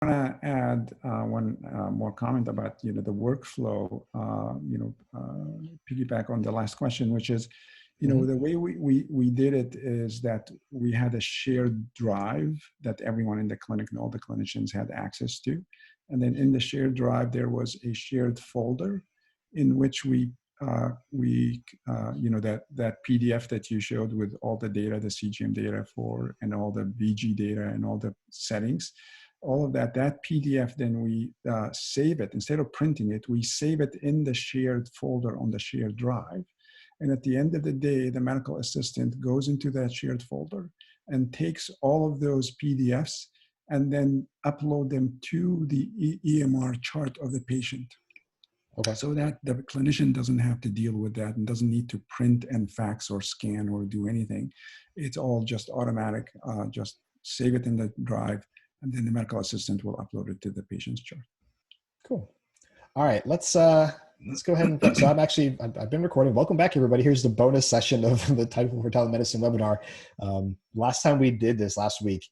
to add one more comment about the workflow. Piggyback on the last question, which is, the way we did it is that we had a shared drive that everyone in the clinic and all the clinicians had access to, and then in the shared drive there was a shared folder in which that PDF that you showed with all the data, the CGM data and all the VG data and all the settings, all of that PDF, then we save it. Instead of printing it, we save it in the shared folder on the shared drive. And at the end of the day, the medical assistant goes into that shared folder and takes all of those PDFs and then upload them to the EMR chart of the patient. Okay. So that the clinician doesn't have to deal with that and doesn't need to print and fax or scan or do anything. It's all just automatic. Just save it in the drive, and then the medical assistant will upload it to the patient's chart. Cool. All right, let's go ahead and so I've been recording. Welcome back, everybody. Here's the bonus session of the Tidepool for Telemedicine webinar. Last time we did this last week,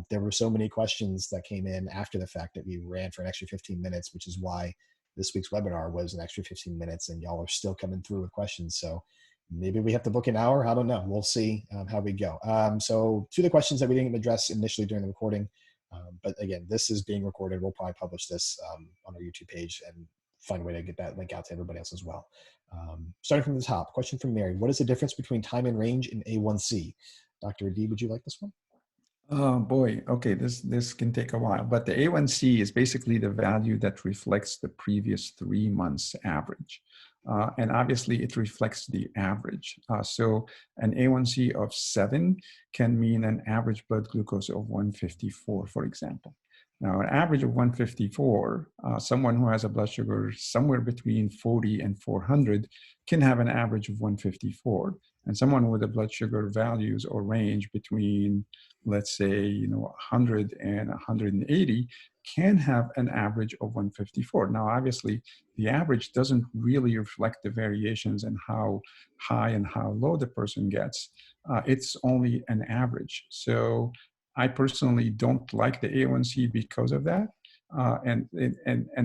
there were so many questions that came in after the fact that we ran for an extra 15 minutes, which is why this week's webinar was an extra 15 minutes, and y'all are still coming through with questions. So maybe we have to book an hour. I don't know. We'll see how we go. So two of the questions that we didn't address initially during the recording, but again, this is being recorded. We'll probably publish this on our YouTube page and find a way to get that link out to everybody else as well. Starting from the top, question from Mary. What is the difference between time and range in A1C? Dr. Adi, would you like this one? Oh boy, okay, this can take a while, but the A1C is basically the value that reflects the previous 3 months average. And obviously it reflects the average. So an A1C of 7 can mean an average blood glucose of 154, for example. Now, an average of 154, someone who has a blood sugar somewhere between 40 and 400 can have an average of 154. And someone with a blood sugar values or range between, let's say, 100 and 180 can have an average of 154. Now, obviously, the average doesn't really reflect the variations in how high and how low the person gets. It's only an average. So I personally don't like the A1C because of that. And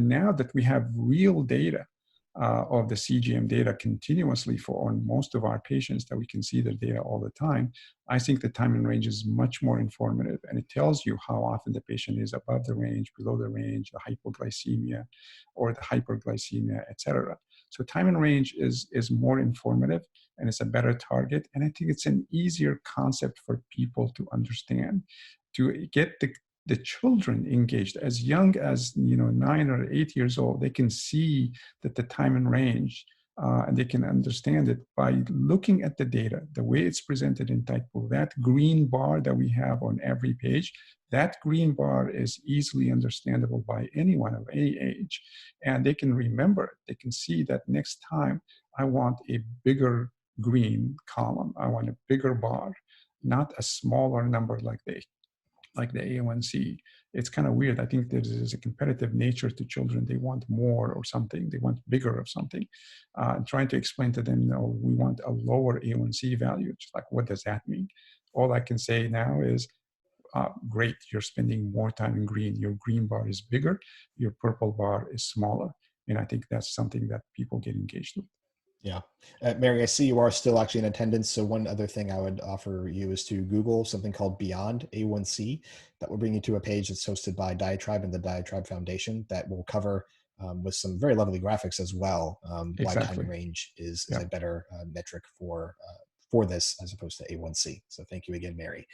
now that we have real data of the CGM data continuously on most of our patients, that we can see the data all the time, I think the time and range is much more informative, and it tells you how often the patient is above the range, below the range, the hypoglycemia or the hyperglycemia, et cetera. So time and range is more informative, and it's a better target. And I think it's an easier concept for people to understand, to get the children engaged as young as 9 or 8 years old. They can see that the time and range, and they can understand it by looking at the data, the way it's presented in Tidepool. That green bar that we have on every page, that green bar is easily understandable by anyone of any age, and they can remember it. They can see that next time I want a bigger green column. I want a bigger bar, not a smaller number like the A1C. It's kind of weird. I think there's a competitive nature to children. They want more or something. They want bigger of something. Trying to explain to them, we want a lower A1C value. Just like, what does that mean? All I can say now is, great, you're spending more time in green. Your green bar is bigger. Your purple bar is smaller. And I think that's something that people get engaged with. Yeah. Mary, I see you are still actually in attendance. So one other thing I would offer you is to Google something called Beyond A1C. That will bring you to a page that's hosted by Diatribe and the Diatribe Foundation that will cover with some very lovely graphics as well, why time and range is a better metric for this as opposed to A1C. So thank you again, Mary.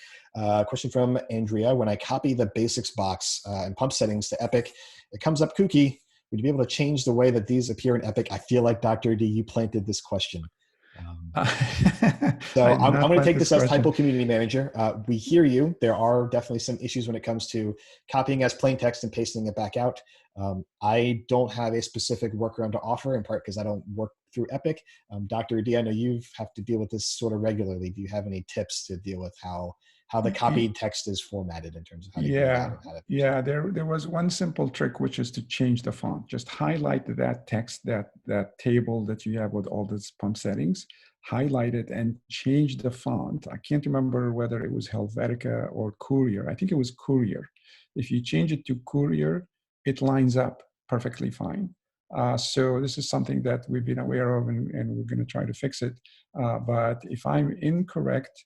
Question from Andrea. When I copy the basics box and pump settings to Epic, it comes up kooky. Would you be able to change the way that these appear in Epic? I feel like, Dr. D, you planted this question. So I'm going to take this as Tidepool Community Manager. We hear you. There are definitely some issues when it comes to copying as plain text and pasting it back out. I don't have a specific workaround to offer, in part because I don't work through Epic. Dr. D, I know you have to deal with this sort of regularly. Do you have any tips to deal with how the copied text is formatted in terms of how to get out and how to there was one simple trick, which is to change the font. Just highlight that text, that table that you have with all these pump settings, highlight it and change the font. I can't remember whether it was Helvetica or Courier. I think it was Courier. If you change it to courier, it lines up perfectly fine. So this is something that we've been aware of, and we're going to try to fix it. But if I'm incorrect,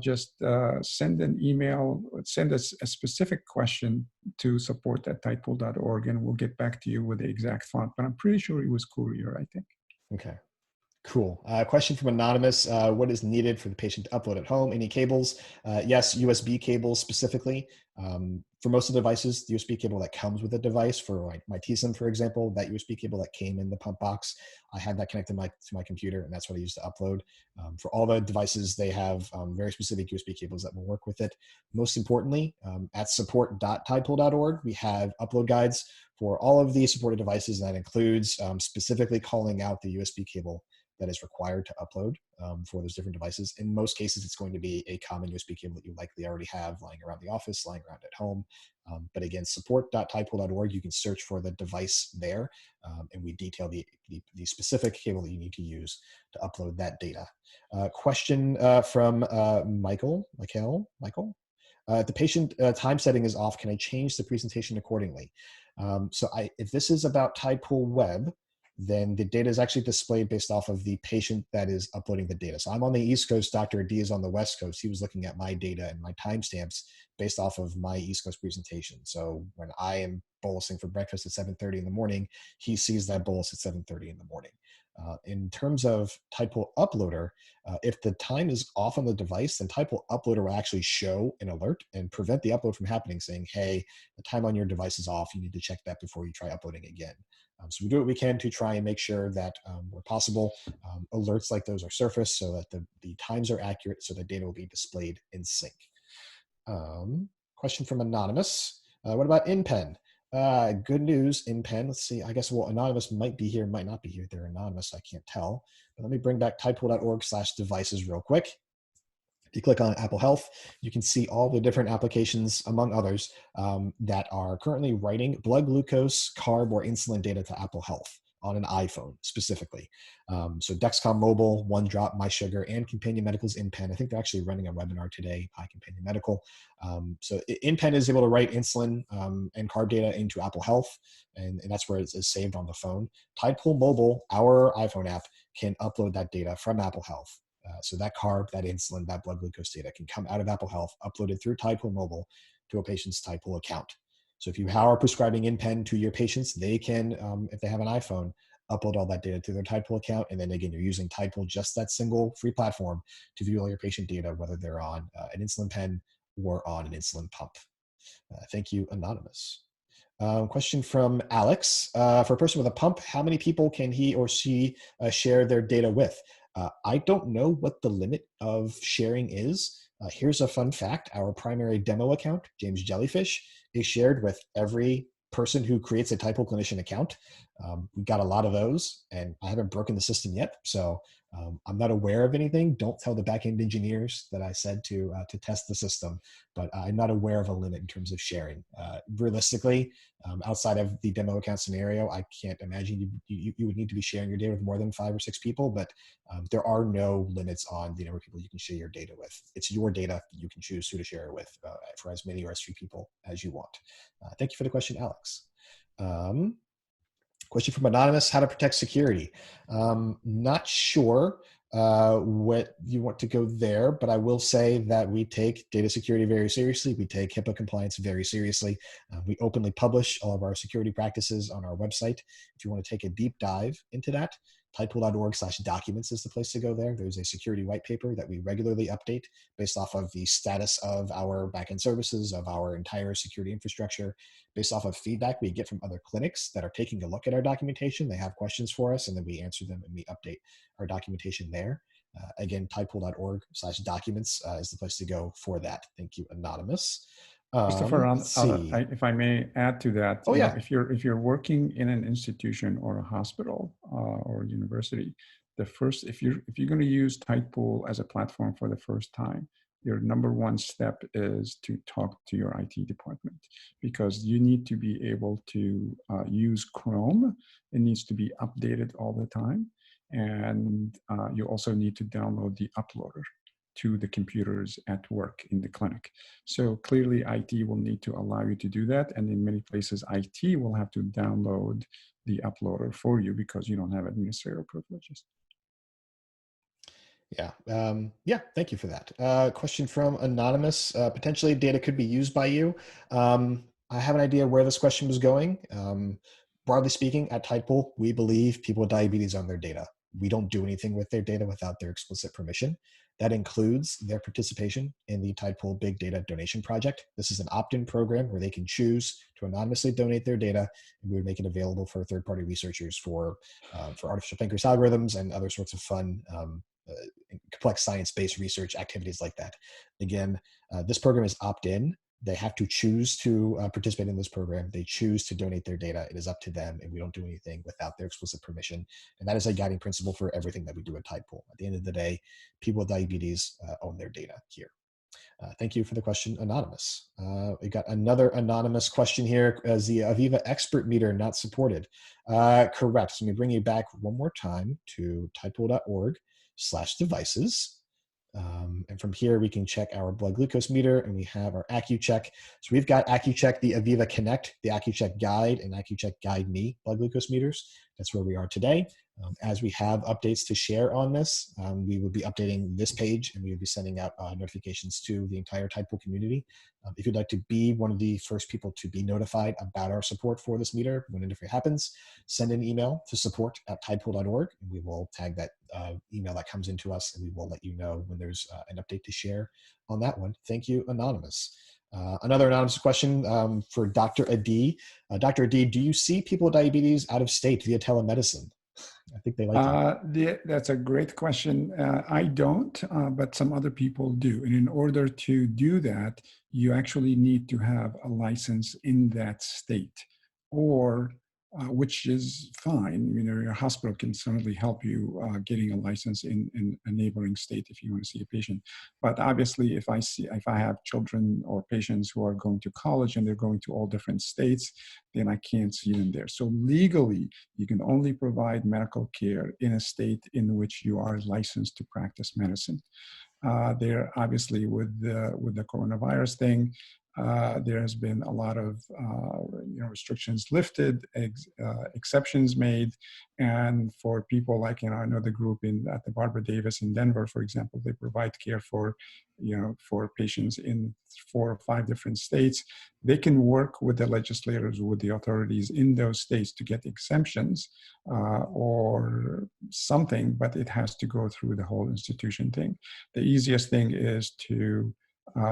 just send an email, send us a specific question to support@tidepool.org, and we'll get back to you with the exact font. But I'm pretty sure it was courier, I think. Okay. Cool. Question from Anonymous. What is needed for the patient to upload at home? Any cables? Yes, USB cables specifically. For most of the devices, the USB cable that comes with the device, for like my TSIM, for example, that USB cable that came in the pump box, I had that connected to my computer, and that's what I use to upload. For all the devices, they have very specific USB cables that will work with it. Most importantly, at support.tidepool.org, we have upload guides for all of the supported devices. That includes specifically calling out the USB cable that is required to upload for those different devices. In most cases, it's going to be a common USB cable that you likely already have lying around the office, lying around at home. But again, support.tidepool.org, you can search for the device there, and we detail the specific cable that you need to use to upload that data. Question from Michael. If the patient time setting is off, can I change the presentation accordingly? If this is about Tidepool Web, then the data is actually displayed based off of the patient that is uploading the data. So I'm on the East Coast, Dr. D is on the West Coast. He was looking at my data and my timestamps based off of my East Coast presentation. So when I am bolusing for breakfast at 7:30 in the morning, he sees that bolus at 7:30 in the morning. In terms of Tidepool Uploader, if the time is off on the device, then Tidepool Uploader will actually show an alert and prevent the upload from happening, saying, hey, the time on your device is off. You need to check that before you try uploading again. So we do what we can to try and make sure that where possible, alerts like those are surfaced so that the times are accurate, so the data will be displayed in sync. Question from Anonymous. What about InPen? Good news, InPen. Let's see. I guess, well, Anonymous might be here, might not be here. They're anonymous. I can't tell. But let me bring back tidepool.org/devices real quick. If you click on Apple Health, you can see all the different applications, among others, that are currently writing blood glucose, carb, or insulin data to Apple Health on an iPhone specifically. So Dexcom Mobile, OneDrop, MySugar, and Companion Medical's InPen. I think they're actually running a webinar today by Companion Medical. So InPen is able to write insulin and carb data into Apple Health, and that's where it's saved on the phone. Tidepool Mobile, our iPhone app, can upload that data from Apple Health. So that carb, that insulin, that blood glucose data can come out of Apple Health, uploaded through Tidepool Mobile to a patient's Tidepool account. So if you are prescribing InPen to your patients, they can, if they have an iPhone, upload all that data to their Tidepool account. And then again, you're using Tidepool, just that single free platform, to view all your patient data, whether they're on an insulin pen or on an insulin pump. Thank you, Anonymous. Question from Alex. For a person with a pump, how many people can he or she share their data with? I don't know what the limit of sharing is. Here's a fun fact. Our primary demo account, James Jellyfish, is shared with every person who creates a Tidepool clinician account. We've got a lot of those, and I haven't broken the system yet. So I'm not aware of anything. Don't tell the backend engineers that I said to test the system, but I'm not aware of a limit in terms of sharing. Realistically, outside of the demo account scenario, I can't imagine you would need to be sharing your data with more than 5 or 6 people, but there are no limits on the number of people you can share your data with. It's your data. You can choose who to share it with for as many or as few people as you want. Thank you for the question, Alex. Question from Anonymous, how to protect security. Not sure what you want to go there, but I will say that we take data security very seriously. We take HIPAA compliance very seriously. We openly publish all of our security practices on our website. If you want to take a deep dive into that, tidepool.org/documents is the place to go there. There's a security white paper that we regularly update based off of the status of our backend services, of our entire security infrastructure, based off of feedback we get from other clinics that are taking a look at our documentation. They have questions for us, and then we answer them and we update our documentation there. Again, tidepool.org/documents is the place to go for that. Thank you, Anonymous. Christopher, if I may add to that, oh, yeah. If you're working in an institution or a hospital or university, if you're going to use Tidepool as a platform for the first time, your number one step is to talk to your IT department, because you need to be able to use Chrome. It needs to be updated all the time, and you also need to download the uploader. to the computers at work in the clinic. So clearly IT will need to allow you to do that. And in many places, IT will have to download the uploader for you because you don't have administrator privileges. Yeah. Thank you for that. Question from Anonymous. Potentially data could be used by you. I have an idea where this question was going. Broadly speaking, at Tidepool, we believe people with diabetes own their data. We don't do anything with their data without their explicit permission. That includes their participation in the Tidepool Big Data Donation Project. This is an opt-in program where they can choose to anonymously donate their data, and we would make it available for third-party researchers for artificial pancreas algorithms and other sorts of fun complex science-based research activities like that. Again, this program is opt-in. They have to choose to participate in this program. They choose to donate their data. It is up to them, and we don't do anything without their explicit permission. And that is a guiding principle for everything that we do at Tidepool. At the end of the day, people with diabetes own their data here. Thank you for the question, Anonymous. We got another anonymous question here. Is the Aviva Expert Meter not supported? Correct. So let me bring you back one more time to tidepool.org/devices. And from here, we can check our blood glucose meter, and we have our AccuCheck. So we've got AccuCheck, the Aviva Connect, the AccuCheck Guide, and AccuCheck Guide Me blood glucose meters. That's where we are today. As we have updates to share on this, we will be updating this page, and we will be sending out notifications to the entire Tidepool community. If you'd like to be one of the first people to be notified about our support for this meter when it happens, send an email to support@tidepool.org, and we will tag that email that comes into us, and we will let you know when there's an update to share on that one. Thank you, Anonymous. Another anonymous question for Dr. Adi. Dr. Adi, do you see people with diabetes out of state via telemedicine? I think they like that. That's a great question. I don't, but some other people do. And in order to do that, you actually need to have a license in that state, or which is fine. You know, your hospital can certainly help you getting a license in a neighboring state if you want to see a patient. But obviously, if I have children or patients who are going to college and they're going to all different states, then I can't see them there. So legally, you can only provide medical care in a state in which you are licensed to practice medicine. There, obviously, with the coronavirus thing, there has been a lot of restrictions lifted, exceptions made, and for people like I know the group at the Barbara Davis in Denver, for example, they provide care for patients in 4 or 5 different states. They can work with the legislators, with the authorities in those states to get exemptions or something, but it has to go through the whole institution thing. The easiest thing is to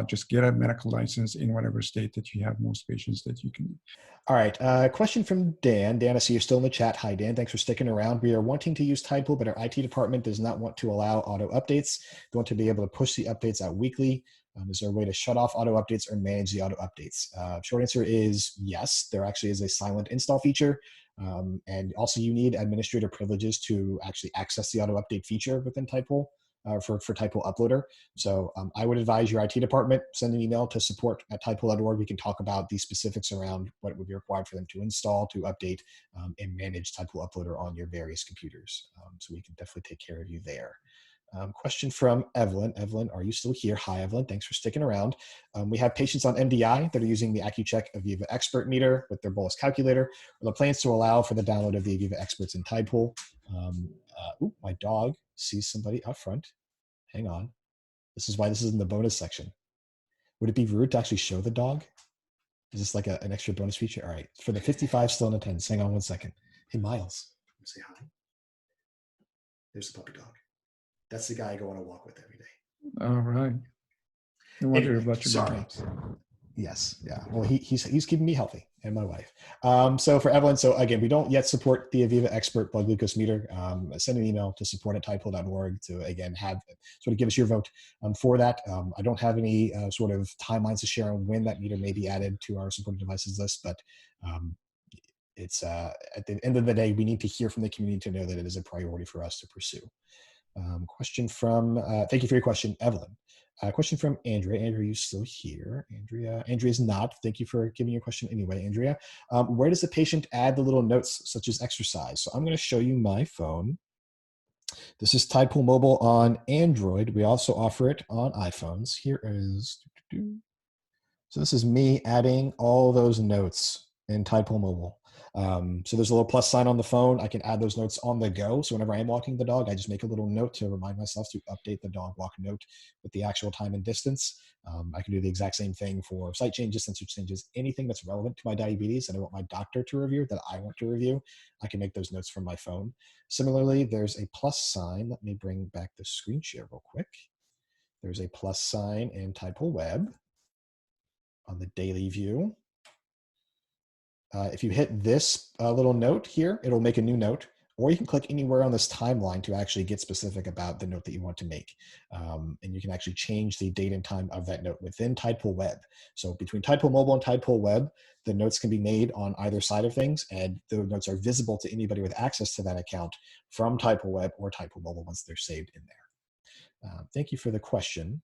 just get a medical license in whatever state that you have most patients that you can. All right. Question from Dan. Dan, I see you're still in the chat. Hi, Dan. Thanks for sticking around. We are wanting to use Tidepool, but our IT department does not want to allow auto updates. We want to be able to push the updates out weekly. Is there a way to shut off auto updates or manage the auto updates? Short answer is yes. There actually is a silent install feature. And also you need administrator privileges to actually access the auto update feature within Tidepool. For Tidepool Uploader. So I would advise your IT department, send an email to support@tidepool.org. We can talk about the specifics around what would be required for them to install, to update, and manage Tidepool Uploader on your various computers. So we can definitely take care of you there. Question from Evelyn. Evelyn, are you still here? Hi, Evelyn. Thanks for sticking around. We have patients on MDI that are using the AccuCheck Aviva Expert Meter with their bolus calculator, or the plans to allow for the download of the Aviva Experts in Tidepool. My dog sees somebody up front. Hang on. This is why this is in the bonus section. Would it be rude to actually show the dog? Is this like an extra bonus feature? All right. For the 55 still in attendance, hang on one second. Hey, Miles, say hi. There's the puppy dog. That's the guy I go on a walk with every day. All right. I wonder about your sorry. dogs. Yes. Yeah. Well, he's keeping me healthy and my wife. So for Evelyn, so again, we don't yet support the Aviva Expert blood glucose meter. Send an email to support@tidepool.org to again give us your vote for that. I don't have any sort of timelines to share on when that meter may be added to our supported devices list, but it's at the end of the day, we need to hear from the community to know that it is a priority for us to pursue. Question from, thank you for your question, Evelyn. Question from Andrea. Andrea, are you still here? Andrea is not. Thank you for giving your question anyway, Andrea. Where does the patient add the little notes such as exercise? So I'm going to show you my phone. This is Tidepool Mobile on Android. We also offer it on iPhones. Here is, so this is me adding all those notes in Tidepool Mobile. So there's a little plus sign on the phone. I can add those notes on the go. So whenever I am walking the dog, I just make a little note to remind myself to update the dog walk note with the actual time and distance. I can do the exact same thing for site changes, sensor changes, anything that's relevant to my diabetes and I want my doctor to review that I want to review. I can make those notes from my phone. Similarly, there's a plus sign. Let me bring back the screen share real quick. There's a plus sign in Tidepool Web on the daily view. If you hit this little note here, it'll make a new note, or you can click anywhere on this timeline to actually get specific about the note that you want to make. And you can actually change the date and time of that note within Tidepool Web. So between Tidepool Mobile and Tidepool Web, the notes can be made on either side of things, and the notes are visible to anybody with access to that account from Tidepool Web or Tidepool Mobile once they're saved in there. Thank you for the question,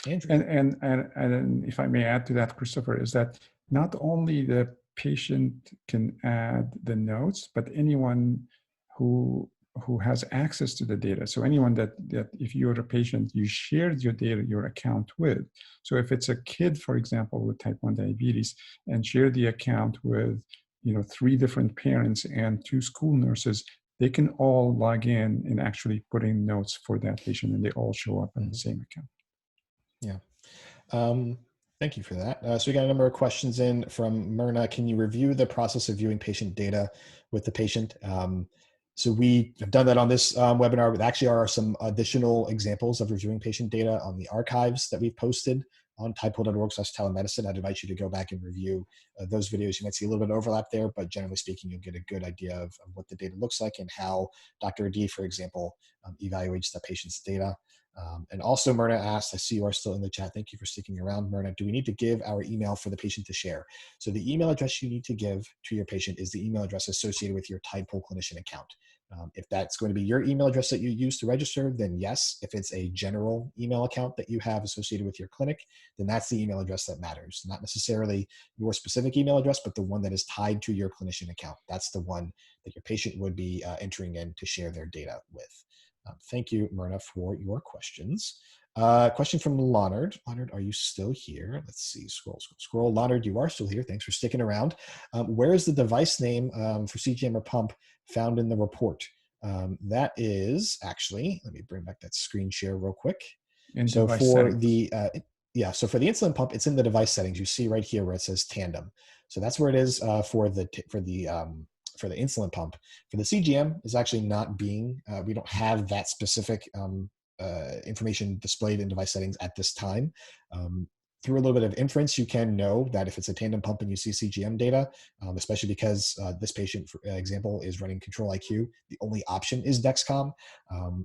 Andrew. And if I may add to that, Christopher, is that not only the patient can add the notes, but anyone who has access to the data. So anyone that if you're a patient, you shared your data, your account with. So if it's a kid, for example, with type 1 diabetes and share the account with 3 different parents and 2 school nurses, they can all log in and actually put in notes for that patient, and they all show up in the same account. Yeah. Thank you for that. So we got a number of questions in from Myrna. Can you review the process of viewing patient data with the patient? So we have done that on this webinar, but actually are some additional examples of reviewing patient data on the archives that we've posted on tidepool.org/telemedicine. I'd invite you to go back and review those videos. You might see a little bit of overlap there, but generally speaking, you'll get a good idea of what the data looks like and how Dr. Adi, for example, evaluates the patient's data. And also Myrna asked, I see you are still in the chat. Thank you for sticking around, Myrna. Do we need to give our email for the patient to share? So the email address you need to give to your patient is the email address associated with your Tidepool clinician account. If that's going to be your email address that you use to register, then yes. If it's a general email account that you have associated with your clinic, then that's the email address that matters. Not necessarily your specific email address, but the one that is tied to your clinician account. That's the one that your patient would be entering in to share their data with. Thank you, Myrna, for your questions. Question from Leonard. Leonard, are you still here? Let's see. Scroll. Leonard, you are still here. Thanks for sticking around. Where is the device name for CGM or pump found in the report? That is actually, let me bring back that screen share real quick. So for the so for the insulin pump, it's in the device settings. You see right here where it says Tandem. So that's where it is for the insulin pump. For the CGM is actually not being, we don't have that specific information displayed in device settings at this time. Through a little bit of inference, you can know that if it's a Tandem pump and you see CGM data, especially because this patient, for example, is running Control IQ, the only option is Dexcom.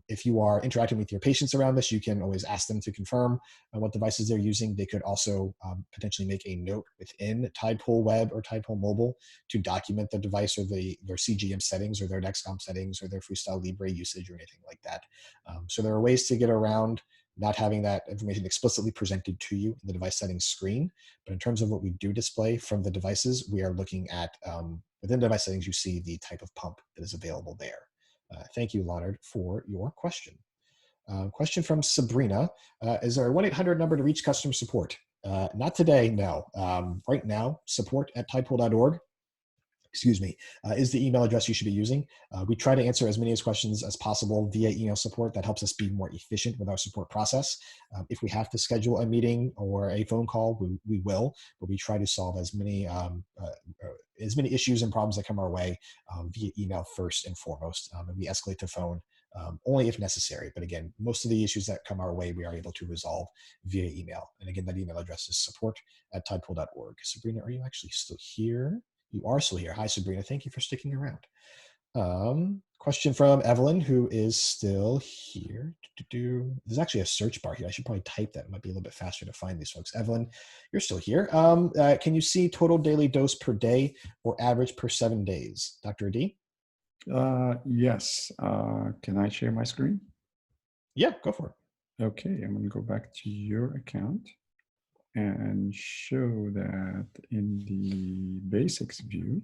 If you are interacting with your patients around this, you can always ask them to confirm what devices they're using. They could also potentially make a note within Tidepool Web or Tidepool Mobile to document the device or their CGM settings or their Dexcom settings or their Freestyle Libre usage or anything like that. So there are ways to get around not having that information explicitly presented to you in the device settings screen. But in terms of what we do display from the devices, we are looking at, within device settings, you see the type of pump that is available there. Thank you, Leonard, for your question. Question from Sabrina. Is there a 1-800 number to reach customer support? Not today, no. Right now, support@tidepool.org is the email address you should be using. We try to answer as many questions as possible via email support. That helps us be more efficient with our support process. If we have to schedule a meeting or a phone call, we will, but we try to solve as many issues and problems that come our way via email first and foremost. And we escalate to phone only if necessary. But again, most of the issues that come our way, we are able to resolve via email. And again, that email address is support@tidepool.org. Sabrina, are you actually still here? You are still here. Hi, Sabrina. Thank you for sticking around. Question from Evelyn, who is still here. There's actually a search bar here. I should probably type that. It might be a little bit faster to find these folks. Evelyn, you're still here. Can you see total daily dose per day or average per 7 days? Dr. Adi? Yes. Can I share my screen? Yeah, go for it. Okay, I'm going to go back to your account and show that in the basics view.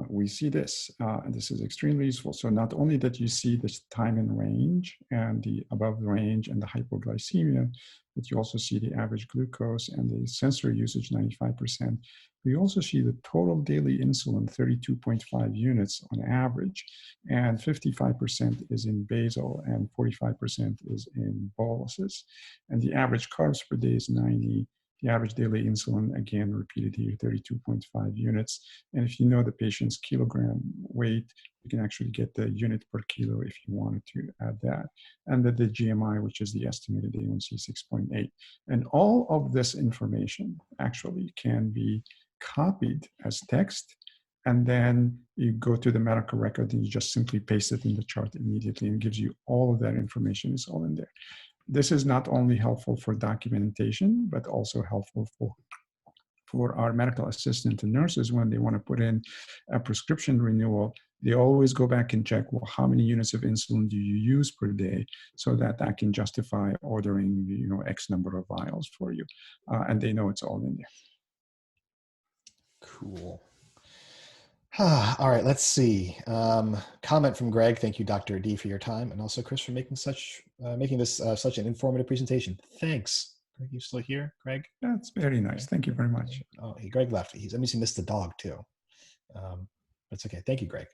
we see this, and this is extremely useful. So not only that you see this time in range and the above range and the hypoglycemia, but you also see the average glucose and the sensory usage 95%. We also see the total daily insulin 32.5 units on average, and 55% is in basal and 45% is in boluses. And the average carbs per day is 90. The average daily insulin, again, repeated here, 32.5 units. And if you know the patient's kilogram weight, you can actually get the unit per kilo if you wanted to add that. And then the GMI, which is the estimated A1C, 6.8. And all of this information actually can be copied as text. And then you go to the medical record and you just simply paste it in the chart immediately, and it gives you all of that information. It's all in there. This is not only helpful for documentation, but also helpful for our medical assistant and nurses when they want to put in a prescription renewal. They always go back and check, well, how many units of insulin do you use per day, so that I can justify ordering, X number of vials for you. And they know it's all in there. Cool. All right, let's see. Comment from Greg. Thank you, Dr. D, for your time, and also Chris for making this such an informative presentation. Thanks. Greg, you still here, Greg? That's very nice. Okay. Thank you very much. Oh, hey, Greg left. He missed the dog too. That's okay. Thank you, Greg.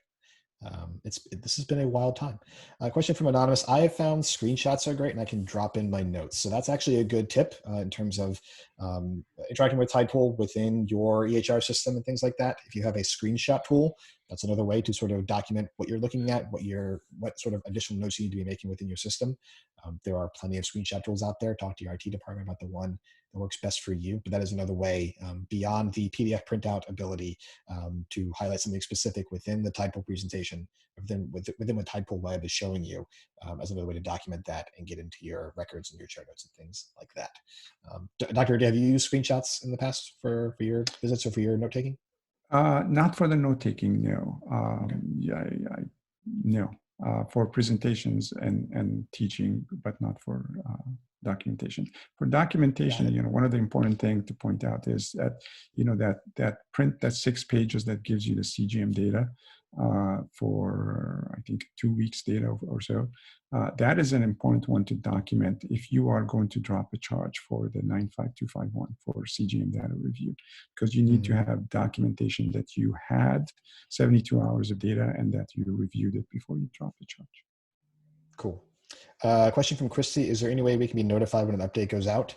This has been a wild time. Question from Anonymous. I have found screenshots are great and I can drop in my notes. So that's actually a good tip in terms of interacting with Tidepool within your EHR system and things like that. If you have a screenshot tool, that's another way to sort of document what you're looking at, what sort of additional notes you need to be making within your system. There are plenty of screenshot tools out there. Talk to your IT department about the one that works best for you. But that is another way beyond the PDF printout ability to highlight something specific within the Tidepool presentation, within what Tidepool Web is showing you as another way to document that and get into your records and your show notes and things like that. Dr. Adi, have you used screenshots in the past for your visits or for your note taking? Not for the note taking, no. No. For presentations and teaching, but not for documentation. For documentation, one of the important things to point out is that, that print, that 6 pages that gives you the CGM data for, I think, 2 weeks data or so, that is an important one to document if you are going to drop a charge for the 95251 for CGM data review, because you need to have documentation that you had 72 hours of data and that you reviewed it before you drop the charge. Cool. Question from Christy. Is there any way we can be notified when an update goes out?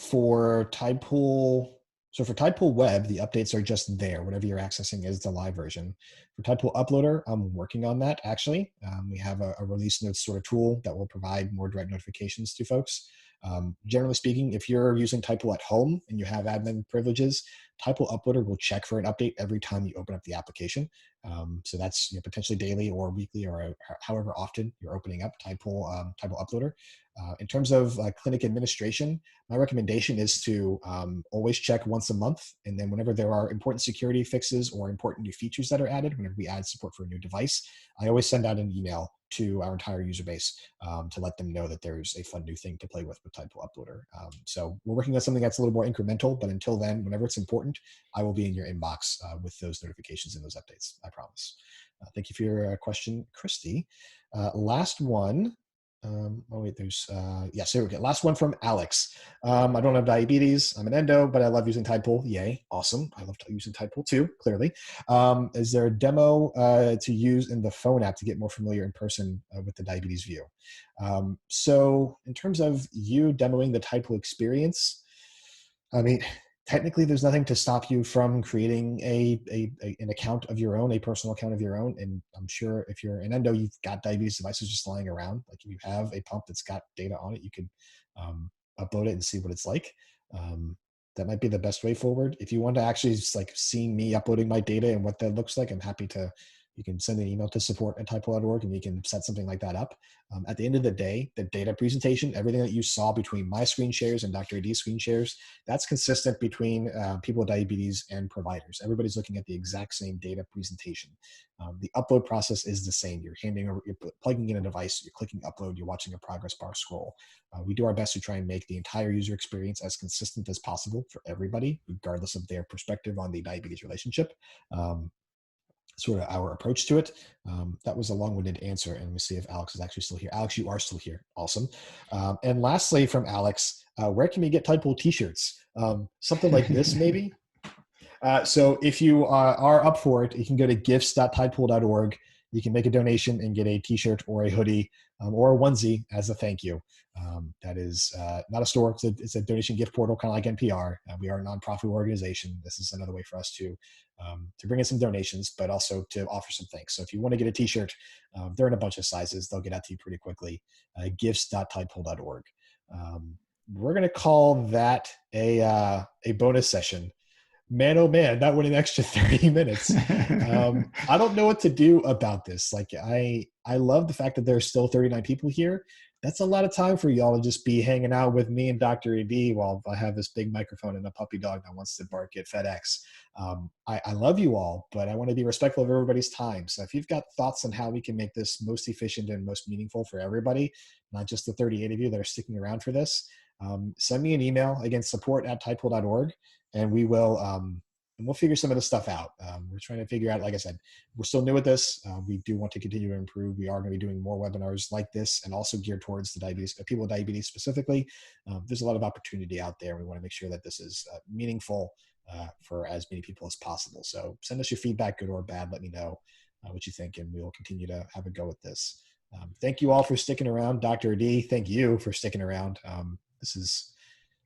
For Tidepool, so for Tidepool Web, the updates are just there. Whatever you're accessing is the live version. For Tidepool Uploader, I'm working on that, actually. We have a release notes sort of tool that will provide more direct notifications to folks. Generally speaking, if you're using Tidepool at home and you have admin privileges, Tidepool Uploader will check for an update every time you open up the application. So that's potentially daily or weekly or however often you're opening up Tidepool Uploader. In terms of clinic administration, my recommendation is to always check once a month. And then whenever there are important security fixes or important new features that are added, whenever we add support for a new device, I always send out an email to our entire user base to let them know that there's a fun new thing to play with Tidepool Uploader. So we're working on something that's a little more incremental, but until then, whenever it's important, I will be in your inbox with those notifications and those updates, I promise. Thank you for your question, Christy. Last one. Yes, here we go. Last one from Alex. I don't have diabetes. I'm an endo, but I love using Tidepool. Yay, awesome. I love using Tidepool too, clearly. Is there a demo to use in the phone app to get more familiar in person with the diabetes view? So in terms of you demoing the Tidepool experience, I mean, technically there's nothing to stop you from creating an account of your own, a personal account of your own. And I'm sure if you're an endo, you've got diabetes devices just lying around. Like if you have a pump that's got data on it, you could upload it and see what it's like. That might be the best way forward. If you want to actually just like see me uploading my data and what that looks like, I'm happy to. You can send an email to support@tidepool.org and you can set something like that up. At the end of the day, the data presentation, everything that you saw between my screen shares and Dr. Ad's screen shares, that's consistent between people with diabetes and providers. Everybody's looking at the exact same data presentation. The upload process is the same. You're plugging in a device, you're clicking upload, you're watching a progress bar scroll. We do our best to try and make the entire user experience as consistent as possible for everybody, regardless of their perspective on the diabetes relationship. sort of our approach to it. That was a long-winded answer. And let me see if Alex is actually still here. Alex, you are still here. Awesome. And lastly, from Alex, where can we get Tidepool t-shirts? Something like this, maybe? So if you are up for it, you can go to gifts.tidepool.org. You can make a donation and get a t-shirt or a hoodie or a onesie as a thank you. That is not a store. It's a donation gift portal, kind of like NPR. We are a nonprofit organization. This is another way for us to bring in some donations, but also to offer some thanks. So if you want to get a t-shirt, they're in a bunch of sizes. They'll get out to you pretty quickly. Gifts.tidepool.org. We're going to call that a bonus session. Man, oh man, that went an extra 30 minutes. I don't know what to do about this. Like, I love the fact that there's still 39 people here. That's a lot of time for y'all to just be hanging out with me and Dr. Adi while I have this big microphone and a puppy dog that wants to bark at FedEx. I love you all, but I want to be respectful of everybody's time. So if you've got thoughts on how we can make this most efficient and most meaningful for everybody, not just the 38 of you that are sticking around for this, send me an email, again, support@tidepool.org. And we will, and we'll figure some of this stuff out. We're trying to figure out, like I said, we're still new at this. We do want to continue to improve. We are going to be doing more webinars like this and also geared towards the diabetes, people with diabetes specifically. There's a lot of opportunity out there. We want to make sure that this is meaningful for as many people as possible. So send us your feedback, good or bad. Let me know what you think, and we will continue to have a go at this. Thank you all for sticking around. Dr. Adi, thank you for sticking around.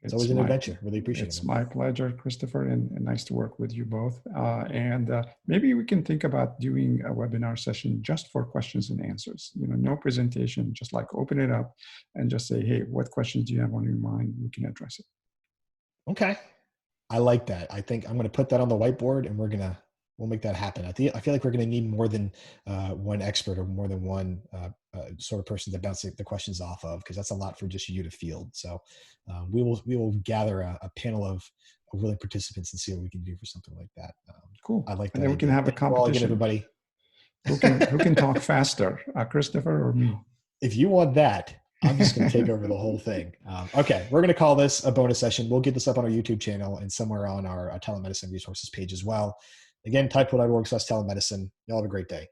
It's always an adventure. Really appreciate it. It's my pleasure, Christopher, and nice to work with you both. And maybe we can think about doing a webinar session just for questions and answers. No presentation, just like open it up and just say, hey, what questions do you have on your mind? We can address it. Okay. I like that. I think I'm going to put that on the whiteboard and we'll make that happen. I feel like we're going to need more than one expert or more than one sort of person to bounce the questions off of, because that's a lot for just you to field. So we will gather a panel of willing participants and see what we can do for something like that. Cool. I like that. And then we can have a competition. Everybody. Who can talk faster, Christopher or me? If you want that, I'm just going to take over the whole thing. Okay, we're going to call this a bonus session. We'll get this up on our YouTube channel and somewhere on our telemedicine resources page as well. Again, tidepool.org/telemedicine. Y'all have a great day.